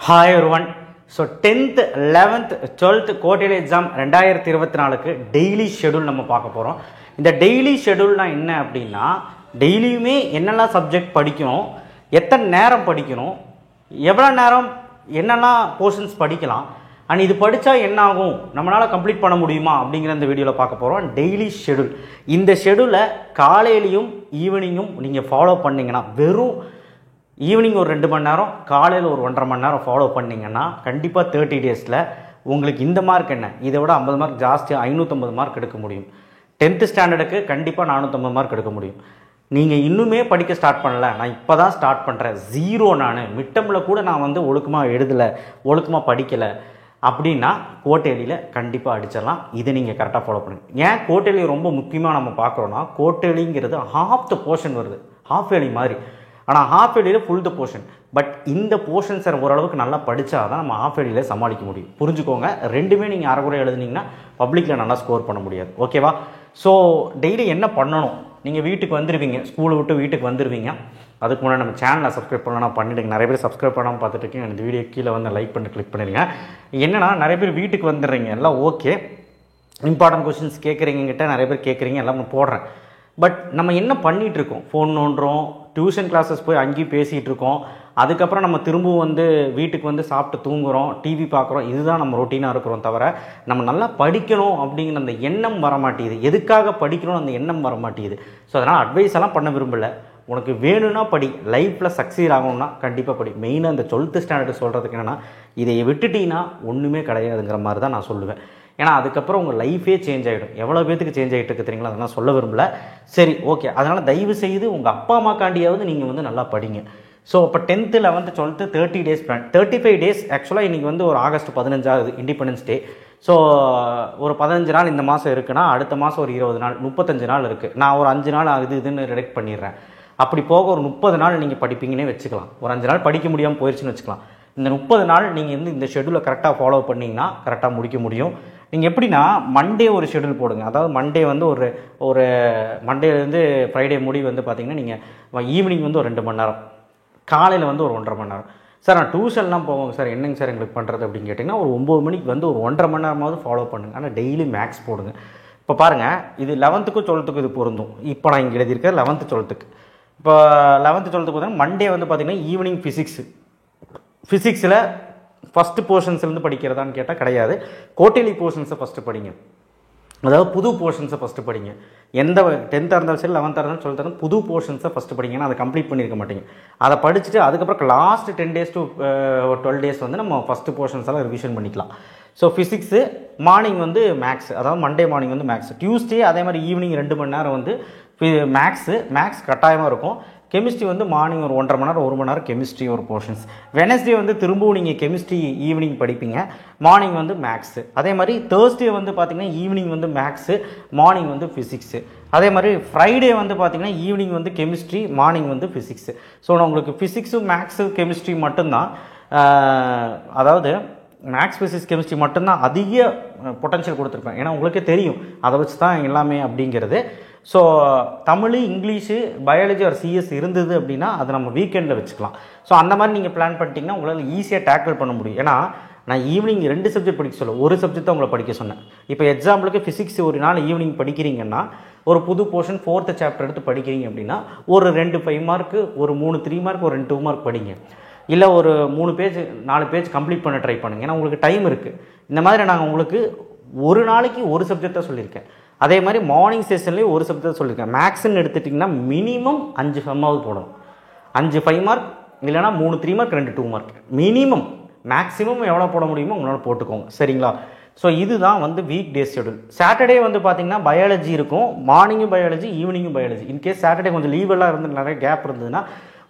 Hi everyone. So 10th, 11th, 12th quarterly exam 2024க்கு daily schedule நம்ம பார்க்க போகிறோம். இந்த டெய்லி ஷெட்யூல்னா என்ன அப்படின்னா டெய்லியுமே என்னெல்லாம் சப்ஜெக்ட் படிக்கணும், எத்தனை நேரம் படிக்கணும், எவ்வளோ நேரம் என்னெல்லாம் போர்ஷன்ஸ் படிக்கலாம், அண்ட் இது படித்தா என்ன ஆகும், நம்மளால் கம்ப்ளீட் பண்ண முடியுமா அப்படிங்கிற இந்த வீடியோவில் பார்க்க போகிறோம். Daily schedule. இந்த ஷெட்யூலை காலையிலையும் ஈவினிங்கும் நீங்கள் ஃபாலோ பண்ணிங்கன்னா, வெறும் ஈவினிங் ஒரு 2 மணி நேரம், காலையில் ஒரு 1.5 மணி நேரம் ஃபாலோ பண்ணிங்கன்னா கண்டிப்பாக 30 டேஸில் உங்களுக்கு இந்த மார்க் என்ன, இதை விட 50 மார்க் ஜாஸ்தியாக 550 மார்க் எடுக்க முடியும். 10th ஸ்டாண்டர்டுக்கு கண்டிப்பாக 450 மார்க் எடுக்க முடியும். நீங்கள் இன்னுமே படிக்க ஸ்டார்ட் பண்ணலை, நான் இப்போ தான் ஸ்டார்ட் பண்ணுறேன், ஜீரோ, நான் மிட்டமில் கூட நான் ஒழுக்கமாக எழுதலை, ஒழுக்கமாக படிக்கலை அப்படின்னா கோட்டேலியில் கண்டிப்பாக அடிச்சிடலாம். இதை நீங்கள் கரெக்டாக ஃபாலோ பண்ணுங்கள். ஏன் கோட்டேலி ரொம்ப முக்கியமாக நம்ம பார்க்குறோன்னா, கோட்டேலிங்கிறது ஹாஃப் த போர்ஷன் வருது, ஹாஃப் ஏலி மாதிரி. ஆனால் ஹாஃப் ஏலியில் ஃபுல் த போர்ஷன். பட் இந்த போர்ஷன்ஸை ஓரளவுக்கு நல்லா படித்தா தான் நம்ம ஹாஃப் ஏலியில் சமாளிக்க முடியும். புரிஞ்சுக்கோங்க. ரெண்டுமே நீங்கள் அரைக்குறை எழுதுனீங்கன்னா பப்ளிக்கில் நல்லா ஸ்கோர் பண்ண முடியாது. ஓகேவா? ஸோ டெய்லி என்ன பண்ணணும், நீங்கள் வீட்டுக்கு வந்துடுவீங்க, ஸ்கூலை விட்டு வீட்டுக்கு வந்துடுவீங்க. அதுக்கு முன்னாடி நம்ம சேனலை சப்ஸ்கிரைப் பண்ணலாம், பண்ணிவிடுங்க. நிறைய பேர் சப்ஸ்கிரைப் பண்ணாமல் பார்த்துட்டு இருக்கீங்க. இந்த வீடியோ கீழே லைக் பண்ணி கிளிக் பண்ணிடுங்க. என்னென்னா நிறைய பேர் வீட்டுக்கு வந்துடுறீங்க, எல்லாம் ஓகே, இம்பார்ட்டன்ட் கொஸ்டின்ஸ் கேட்குறீங்கிட்ட நிறைய பேர் கேட்குறீங்க, எல்லாம் போடுறேன். பட் நம்ம என்ன பண்ணிகிட்ருக்கோம், ஃபோன் நோண்டுறோம், டியூஷன் கிளாஸஸ் போய் அங்கேயும் பேசிகிட்டு இருக்கோம், அதுக்கப்புறம் நம்ம திரும்பவும் வீட்டுக்கு சாப்பிட்டு தூங்குகிறோம், டிவி பார்க்குறோம். இதுதான் நம்ம ரொட்டீனாக இருக்கிறோம். தவிர நம்ம நல்லா படிக்கணும் அப்படிங்கிற அந்த எண்ணம் வரமாட்டேங்குது. எதுக்காக படிக்கணும்னு அந்த எண்ணம் வரமாட்டேங்குது. ஸோ அதனால் அட்வைஸ் எல்லாம் பண்ண விரும்பலை. உனக்கு வேணும்னா படி, லைஃப்பில் சக்சீட் ஆகணும்னா கண்டிப்பாக படி. மெயினாக அந்த 12th ஸ்டாண்டர்ட் சொல்கிறதுக்கு என்னென்னா, இதை விட்டுட்டீங்கன்னா ஒன்றுமே கிடையாதுங்கிற மாதிரி தான் நான் சொல்லுவேன். ஏன்னா அதுக்கப்புறம் உங்கள் லைஃபே சேஞ்ச் ஆகிடும். எவ்வளோ பேத்துக்கு சேஞ்ச் ஆகிட்டு இருக்கு தெரியுங்களா? அதெல்லாம் சொல்ல விரும்பல. சரி, ஓகே. அதனால் தயவு செய்து உங்கள் அப்பா அம்மாக்காண்டியாவது நீங்கள் நல்லா படிங்க. ஸோ இப்போ 10th, 11th, 12th 30 days plan, 35 days. ஆக்சுவலாக இன்றைக்கி ஒரு ஆகஸ்ட் 15 இண்டிபெண்டன்ஸ் டே. ஸோ ஒரு 15 நாள் இந்த மாதம் இருக்குன்னா, அடுத்த மாதம் ஒரு 20 நாள், 35 நாள் இருக்குது. நான் ஒரு 5 நாள் இதுன்னு ரிடெக்ட் பண்ணிடுறேன். அப்படி போக ஒரு 30 நாள் நீங்கள் படிப்பீங்கன்னே வச்சுக்கலாம். ஒரு 5 நாள் படிக்க முடியாமல் போயிடுச்சுன்னு வச்சுக்கலாம். இந்த 30 நாள் நீங்கள் இந்த ஷெட்யூலை கரெக்டாக ஃபாலோ பண்ணிங்கன்னா கரெக்டாக முடிக்க முடியும். நீங்கள் எப்படின்னா, மண்டே ஒரு ஷெட்யூல் போடுங்க. அதாவது மண்டே ஒரு மண்டேலேருந்து ஃப்ரைடே முடி பார்த்தீங்கன்னா, நீங்கள் ஈவினிங் ஒரு 2 மணி நேரம், காலையில் ஒரு 1.5 மணி நேரம். சார் நான் டியூஷன்லாம் போவோங்க சார், என்னங்க சார் எங்களுக்கு பண்ணுறது அப்படின்னு கேட்டிங்கன்னா, ஒரு 9 மணிக்கு ஒரு 1.5 மணி நேரமாவது ஃபாலோ பண்ணுங்கள். ஆனால் டெய்லி மேக்ஸ் போடுங்க. இப்போ பாருங்கள், இது 11th 12th இது பொருந்தும். இப்போ நான் இங்கே எழுதியிருக்கேன் 11th 12th. இப்போ 11th 12th பார்த்தீங்கன்னா மண்டே பார்த்தீங்கன்னா ஈவினிங் ஃபிசிக்ஸில் ஃபஸ்ட்டு போர்ஷன்ஸ்லேருந்து படிக்கிறதான்னு கேட்டால் கிடையாது. கோட்டேலி போர்ஷன்ஸை ஃபஸ்ட்டு படிங்க. அதாவது புது போர்ஷன்ஸை ஃபஸ்ட்டு படிங்க. எந்த 10th இருந்தாலும் சரி, 11th இருந்தாலும் 12th இருந்தாலும் புது போர்ஷன்ஸை ஃபஸ்ட்டு படிங்கன்னா அதை கம்ப்ளீட் பண்ணியிருக்க மாட்டீங்க. அதை படிச்சுட்டு அதுக்கப்புறம் லாஸ்ட் 10 days to 12 days நம்ம ஃபஸ்ட்டு போர்ஷன்ஸ் எல்லாம் ரிவிஷன் பண்ணிக்கலாம். ஸோ ஃபிசிக்ஸு மார்னிங் மேக்ஸ், அதாவது மண்டே மார்னிங் மேக்ஸ். டியூஸ்டே அதே மாதிரி ஈவினிங் 2 மணி நேரம் மேக்ஸ் கட்டாயமாக இருக்கும். கெமிஸ்ட்ரி மார்னிங் ஒரு 1.5 மணி நேரம், 1 மணி நேரம் கெமிஸ்ட்ரி ஒரு போர்ஷன்ஸ். வெனஸ்டே திரும்பவும் நீங்கள் கெமிஸ்ட்ரி ஈவினிங் படிப்பீங்க, மார்னிங் மேக்ஸு. அதே மாதிரி தேர்ஸ்டே பார்த்தீங்கன்னா ஈவினிங் மேக்ஸு, மார்னிங் ஃபிசிக்ஸு. அதே மாதிரி ஃப்ரைடே பார்த்தீங்கன்னா evening chemistry, morning physics. So நான் உங்களுக்கு ஃபிசிக்ஸு, மேக்ஸு, கெமிஸ்ட்ரி மட்டும்தான், அதாவது மேக்ஸ், ஃபிசிக்ஸ், கெமிஸ்ட்ரி மட்டும்தான் அதிக பொட்டன்ஷியல் கொடுத்துருப்பேன். ஏன்னா உங்களுக்கே தெரியும் அதை வச்சு தான் எல்லாமே அப்படிங்கிறது. ஸோ தமிழ், இங்கிலீஷு, பயாலஜி ஒரு சிஎஸ் இருந்தது அப்படின்னா அதை நம்ம வீக்கெண்டில் வச்சுக்கலாம். ஸோ அந்த மாதிரி நீங்கள் பிளான் பண்ணிட்டீங்கன்னா உங்களால் ஈஸியாக டேக்கிள் பண்ண முடியும். ஏன்னா நான் ஈவினிங் 2 சப்ஜெக்ட் படிக்க சொல்ல, ஒரு சப்ஜெக்ட் தான் உங்களை படிக்க சொன்னேன். இப்போ எக்ஸாம்பிளுக்கு ஃபிசிக்ஸ் ஒரு நாள் ஈவினிங் படிக்கிறீங்கன்னா, ஒரு புது போர்ஷன் 4th சாப்டர் எடுத்து படிக்கிறீங்க அப்படின்னா, ஒரு 2 5 மார்க்கு, ஒரு 3 3 மார்க், ஒரு 2 2 மார்க் படிங்க. இல்லை ஒரு 3 பேஜ் 4 பேஜ் கம்ப்ளீட் பண்ண ட்ரை பண்ணுங்கள். ஏன்னா உங்களுக்கு டைம் இருக்குது. இந்த மாதிரி நாங்கள் உங்களுக்கு ஒரு நாளைக்கு ஒரு சப்ஜெக்டாக சொல்லியிருக்கேன். அதே மாதிரி மார்னிங் செஷன்லேயும் ஒரு சப்ஜெக்ட் சொல்லியிருக்கேன். மேக்ஸ்ன்னு எடுத்துட்டிங்கன்னா மினிமம் 5 சம்மாவது போடணும். 5 5 மார்க், இல்லைனா 3 3 மார்க், 2 2 மார்க் மினிமம். மேக்ஸிமம் எவ்வளோ போட முடியுமோ உங்களால் போட்டுக்கோங்க. சரிங்களா? ஸோ இதுதான் வீக் டே ஷெட்யூல். சாட்டர்டே பார்த்தீங்கன்னா பயாலஜி இருக்கும், மார்னிங்கும் பயாலஜி, ஈவினிங்கும் பயாலஜி. இன்கேஸ் சாட்டர்டே கொஞ்சம் லீவெல்லாம் இருந்து நிறைய கேப் இருந்ததுன்னா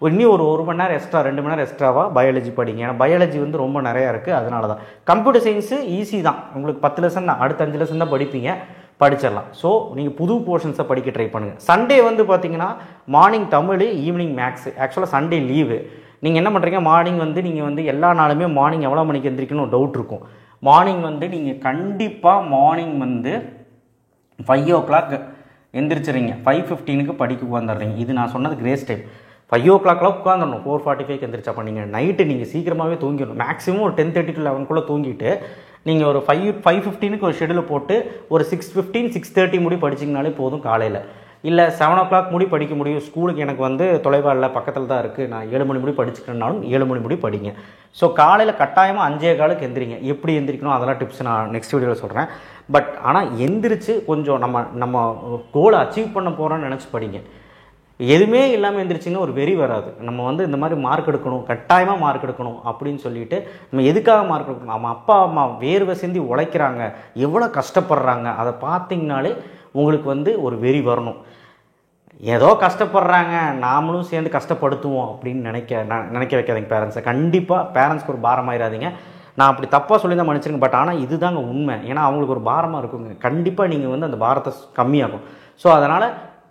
இன்னும் ஒரு 1 மணி நேரம் எக்ஸ்ட்ரா, 2 மணி நேரம் எக்ஸ்ட்ராவாக பயாலஜி படிங்க. ஏன்னா பயாலஜி ரொம்ப நிறையா இருக்குது, அதனால தான். கம்ப்யூட்டர் சயின்ஸு ஈஸி தான், உங்களுக்கு 10 லெசன் தான், அடுத்த 5 லெசன் தான் படிப்பீங்க, படிச்சிடலாம். ஸோ நீங்கள் புது போர்ஷன்ஸை படிக்க ட்ரை பண்ணுங்கள். சண்டே பார்த்தீங்கன்னா மார்னிங் தமிழ், ஈவினிங் மேக்ஸு. ஆக்சுவலாக சண்டே லீவு. நீங்கள் என்ன பண்ணுறீங்க, மார்னிங் நீங்கள் எல்லா நாளுமே மார்னிங் எவ்வளோ மணிக்கு எந்திரிக்கணும் டவுட் இருக்கும். மார்னிங் நீங்கள் கண்டிப்பாக மார்னிங் 5 o'clock எந்திரிச்சிடுறீங்க, 5:15க்கு படிக்க வந்துடுறீங்க. இது நான் சொன்னது கிரேஸ் டைம். 5 o'clock உட்காந்துடணும். 4:45 எந்திரிச்சா பண்ணீங்க. நைட்டு நீங்கள் சீக்கிரமாகவே தூங்கிடணும். மேக்ஸிமம் ஒரு 10:30 to 11 தூங்கிட்டு நீங்கள் ஒரு 5:15 ஒரு ஷெடியூல் போட்டு ஒரு 6:15 6:30 முடி படிச்சிங்கனாலே போதும் காலையில். இல்லை 7 o'clock முடி படிக்க முடியும், ஸ்கூலுக்கு எனக்கு வந்து தொலைவாளில் பக்கத்தில் தான் இருக்குது, நான் 7 மணி முடி படிச்சுக்கிறேன்னாலும் 7 மணி முடி படிங்க. ஸோ காலையில் கட்டாயமாக 5:15 எந்திரிங்க. எப்படி எந்திரிக்கணும் அதெல்லாம் டிப்ஸ் நான் நெக்ஸ்ட் வீடியோவில் சொல்கிறேன். பட் ஆனால் எந்திரிச்சு கொஞ்சம் நம்ம கோலை அச்சீவ் பண்ண போகிறோன்னு நினச்சி படிங்க. எதுவுமே இல்லாமல் எந்திரிச்சிங்கன்னா ஒரு வெறி வராது. நம்ம வந்து இந்த மாதிரி மார்க் எடுக்கணும், கட்டாயமாக மார்க் எடுக்கணும் அப்படின்னு சொல்லிட்டு நம்ம எதுக்காக மார்க் எடுக்கணும், நம்ம அப்பா அம்மா வேர்வை சிந்தி உழைக்கிறாங்க, எவ்வளோ கஷ்டப்படுறாங்க, அதை பார்த்தீங்கனாலே உங்களுக்கு வந்து ஒரு வெறி வரணும். ஏதோ கஷ்டப்படுறாங்க நாமளும் சேர்ந்து கஷ்டப்படுத்துவோம் அப்படின்னு நினைக்க வைக்காதீங்க பேரண்ட்ஸை. கண்டிப்பாக பேரண்ட்ஸ்க்கு ஒரு பாரமாயிடாதீங்க. நான் அப்படி தப்பாக சொல்லி தான் மன்னிச்சிருங்க. பட் ஆனால் இதுதாங்க உண்மை. ஏன்னா அவங்களுக்கு ஒரு பாரமாக இருக்குங்க. கண்டிப்பாக நீங்கள் வந்து அந்த பாரத்தை கம்மியாகும். ஸோ அதனால்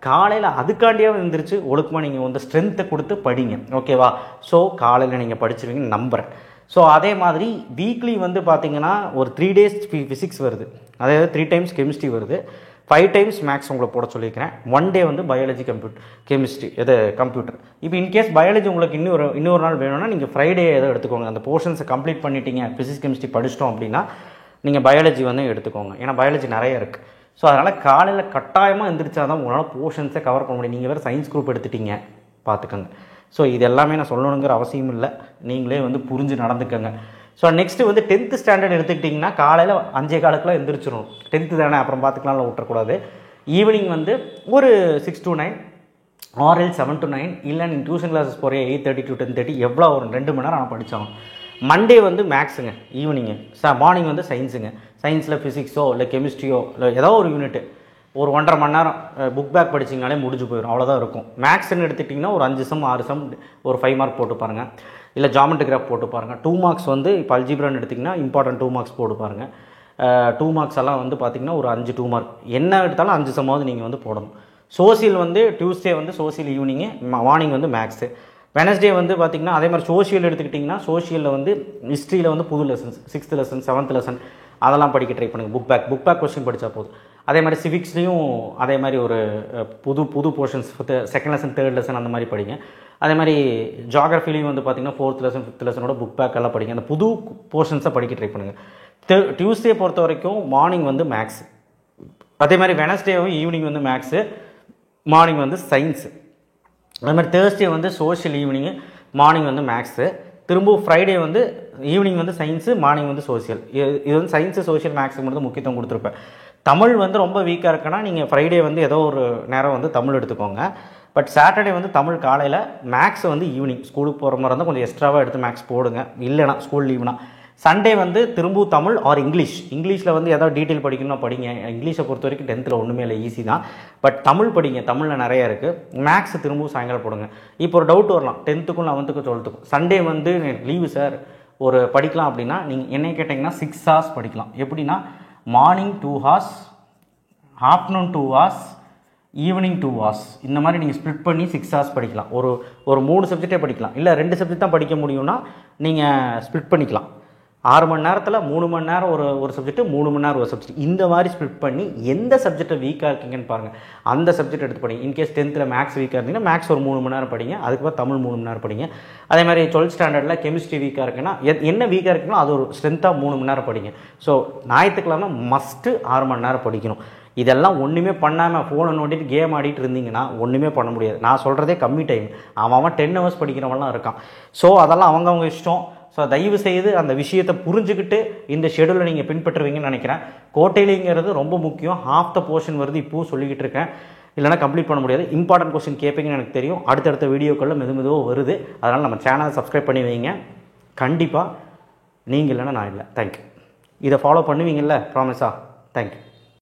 காலையில் அதுக்காண்டியாக எழுந்திரிச்சு ஒழுக்கமாக நீங்கள் வந்து ஸ்ட்ரென்த்தை கொடுத்து படிங்க. ஓகேவா? ஸோ காலையில் நீங்கள் படிச்சிருவீங்கன்னு நம்புகிறேன். ஸோ அதே மாதிரி வீக்லி வந்து பார்த்தீங்கன்னா ஒரு 3 days ஃபிசிக்ஸ் வருது, அதாவது 3 times கெமிஸ்ட்ரி வருது, 5 times மேக்ஸ் உங்களை போட சொல்லியிருக்கிறேன். 1 day வந்து பயாலஜி கெமிஸ்ட்ரி கம்ப்யூட்டர். இப்போ இன்கேஸ் பயாலஜி உங்களுக்கு இன்னொரு நாள் வேணும்னா நீங்கள் ஃப்ரைடே ஏதோ எடுத்துக்கோங்க. அந்த போர்ஷன்ஸை கம்ப்ளீட் பண்ணிட்டீங்க, ஃபிசிக்ஸ் கெமிஸ்ட்ரி படிச்சிட்டோம் அப்படின்னா நீங்கள் பயாலஜி வந்து எடுத்துக்கோங்க. ஏன்னா பயாலஜி நிறைய இருக்குது. ஸோ அதனால் காலையில் கட்டாயமாக எந்திரிச்சா தான் உங்களால் போர்ஷன்ஸை கவர் பண்ண முடியும். நீங்கள் வேறு சயின்ஸ் குரூப் எடுத்துட்டீங்க பார்த்துக்கோங்க. ஸோ இது எல்லாமே நான் சொல்லணுங்கிற அவசியம் இல்லை, நீங்களே வந்து புரிஞ்சு நடந்துக்கோங்க. ஸோ நெக்ஸ்ட்டு வந்து 10th ஸ்டாண்டர்ட் எடுத்துக்கிட்டிங்கன்னா காலையில் 5:15 எந்திரிச்சிடணும். 10th தானே அப்புறம் பார்த்துக்கலாம்ல, விட்டுறக்கூடாது. ஈவினிங் வந்து ஒரு 6 to 9 ஆர்எல் 7 to 9, இல்லை நீங்கள் டியூஷன் கிளாஸஸ் போகிற 8:30 to 10:30 எவ்வளோ ஒரு 2 மணி நேரம் நான் படித்தாலும். மண்டே வந்து மேக்ஸுங்க, ஈவினிங்கு. மார்னிங் வந்து சயின்ஸுங்க. சயின்ஸில் ஃபிசிக்ஸோ இல்லை கெமிஸ்ட்ரியோ இல்லை ஏதோ ஒரு யூனிட்டு ஒரு 1.5 மணி நேரம் புக் பேக் படிச்சிங்கனாலே முடிஞ்சு போயிடும். அவ்வளோதான் இருக்கும். மேக்ஸ்ன்னு எடுத்துக்கிட்டிங்கன்னா ஒரு 5 sum 6 sum ஒரு 5 mark போட்டு பாருங்கள். இல்லை ஜாமெட்ரி கிராஃப் போட்டு பாருங்கள். 2 marks வந்து இப்போ அல்ஜிப்ரான்னு எடுத்திங்கன்னா இம்பார்ட்டன்ட் 2 marks போட்டு பாருங்கள். 2 marks எல்லாம் வந்து பார்த்திங்கன்னா ஒரு 5 2 mark என்ன எடுத்தாலும் 5 sum நீங்கள் வந்து போடணும். சோசியல் வந்து டியூஸ்டே வந்து சோசியல் ஈவினிங்கு, மார்னிங் வந்து மேக்ஸு. வெனஸ்டே வந்து பார்த்திங்கன்னா அதே மாதிரி சோஷியல் எடுத்துக்கிட்டிங்கன்னா சோஷியலில் வந்து ஹிஸ்ட்ரியில் வந்து புது lessons 6th lesson 7th lesson அதெல்லாம் படிக்க ட்ரை பண்ணுங்கள். புக் பேக் கொஸ்டின் படித்தா போதும். அதே மாதிரி சிவிக்ஸ்லேயும் அதே மாதிரி ஒரு புது portions 2nd lesson 3rd lesson அந்த மாதிரி படிங்க. அதே மாதிரி ஜியாகிரஃபிலையும் வந்து பார்த்திங்கன்னா 4th lesson 5th lessonோட book back எல்லாம் படிங்க. அந்த புது போர்ஷன்ஸை படிக்க ட்ரை பண்ணுங்கள். டியூஸ்டே பொறுத்த வரைக்கும் மார்னிங் வந்து மேக்ஸ், அதே மாதிரி வெனஸ்டேவும் ஈவினிங் வந்து மேக்ஸு, மார்னிங் வந்து சயின்ஸு. அதே மாதிரி தேர்ஸ்டே வந்து சோஷியல் ஈவினிங்கு, மார்னிங் வந்து மேக்ஸு. திரும்பவும் ஃப்ரைடே வந்து ஈவினிங் வந்து சயின்ஸு, மார்னிங் வந்து சோஷியல். இது வந்து சயின்ஸு சோஷியல் மேக்ஸுக்கு மட்டும் முக்கியத்துவம் கொடுத்துருப்பேன். தமிழ் வந்து ரொம்ப வீக்காக இருக்குன்னா நீங்கள் ஃப்ரைடே வந்து ஏதோ ஒரு நேரம் வந்து தமிழ் எடுத்துக்கோங்க. பட் சாட்டர்டே வந்து தமிழ் காலையில், மேக்ஸ் வந்து ஈவினிங். ஸ்கூலுக்கு போகிற மாதிரி இருந்தால் கொஞ்சம் எக்ஸ்ட்ராவாக எடுத்து மேக்ஸ் போடுங்க, இல்லைனா ஸ்கூல் லீவ்னா. சண்டே வந்து திரும்பவும் தமிழ் ஆர் இங்கிலீஷில் வந்து ஏதாவது டீட்டெயில் படிக்கணும்னா படிங்க. இங்கிலீஷை பொறுத்த வரைக்கும் 10th ஒன்றுமே இல்லை, ஈஸி தான். பட் தமிழ் படிங்க, தமிழில் நிறையா இருக்குது. மேக்ஸ் திரும்பவும் சாயங்காலம் போடுங்க. இப்போ ஒரு டவுட் வரலாம், 10th 11th 12th சண்டே வந்து லீவு சார் ஒரு படிக்கலாம் அப்படின்னா நீங்கள் என்ன கேட்டிங்கன்னா 6 hours படிக்கலாம். எப்படின்னா morning 2 hours, afternoon 2 hours, evening 2 hours இந்த மாதிரி நீங்கள் ஸ்ப்ளிட் பண்ணி 6 hours படிக்கலாம். ஒரு 3 சப்ஜெக்டே படிக்கலாம். இல்லை 2 சப்ஜெக்ட் தான் படிக்க முடியும்னா நீங்கள் ஸ்ப்ளிட் பண்ணிக்கலாம். 6 மணி நேரத்தில் 3 மணி நேரம் ஒரு சப்ஜெக்ட், 3 மணி நேரம் ஒரு சப்ஜெக்ட், இந்த மாதிரி ஸ்ப்ளிட் பண்ணி எந்த சப்ஜெக்டை வீக்காக இருக்கீங்கன்னு பாருங்கள், அந்த சப்ஜெக்ட் எடுத்து படிங்க. இன்கேஸ் 10th மேக்ஸ் வீக்காக இருந்தீங்கன்னா மேக்ஸ் ஒரு 3 மணி நேரம் படிங்க. அதுக்கப்புறம் தமிழ் 3 மணி நேரம் படிங்க. அதே மாதிரி 12th ஸ்டாண்டர்டில் கெமிஸ்ட்ரி வீக்காக இருக்குன்னா என்ன வீக்காக இருக்குன்னா அது ஒரு ஸ்ட்ரென்த்தாக 3 மணி நேரம் படிங்க. ஸோ ஞாயிற்றுக்கிழமை மஸ்ட்டு 6 மணி நேரம் படிக்கணும். இதெல்லாம் ஒன்றுமே பண்ணாமல் ஃபோனை நோண்டிட்டு கேம் ஆடிட்டு இருந்தீங்கன்னா ஒன்றுமே பண்ண முடியாது. நான் சொல்கிறதே கம்மி டைம், அவன் 10 hours படிக்கிறவங்களாம் இருக்கான். ஸோ அதெல்லாம் அவங்கவுங்க இஷ்டம். ஸோ தயவு செய்து அந்த விஷயத்தை புரிஞ்சுக்கிட்டு இந்த ஷெடியூலை நீங்கள் பின்பற்றுவீங்கன்னு நினைக்கிறேன். கோட்டையிலிங்கிறது ரொம்ப முக்கியம். ஹாஃப் த போர்ஷன் வருது இப்போவும் சொல்லிக்கிட்டு இருக்கேன், இல்லைனா கம்ப்ளீட் பண்ண முடியாது. இம்பார்ட்டன்ட் கொஸ்டின் கேட்பீங்கன்னு எனக்கு தெரியும். அடுத்தடுத்த வீடியோக்களில் மெதுவாக வருது. அதனால் நம்ம சேனலை சப்ஸ்கிரைப் பண்ணி வைங்க. கண்டிப்பாக நீங்கள் இல்லைன்னா நான் இல்லை. தேங்க்யூ. இதை ஃபாலோ பண்ணுவீங்கள்ல, ப்ராமிஸா? தேங்க்யூ.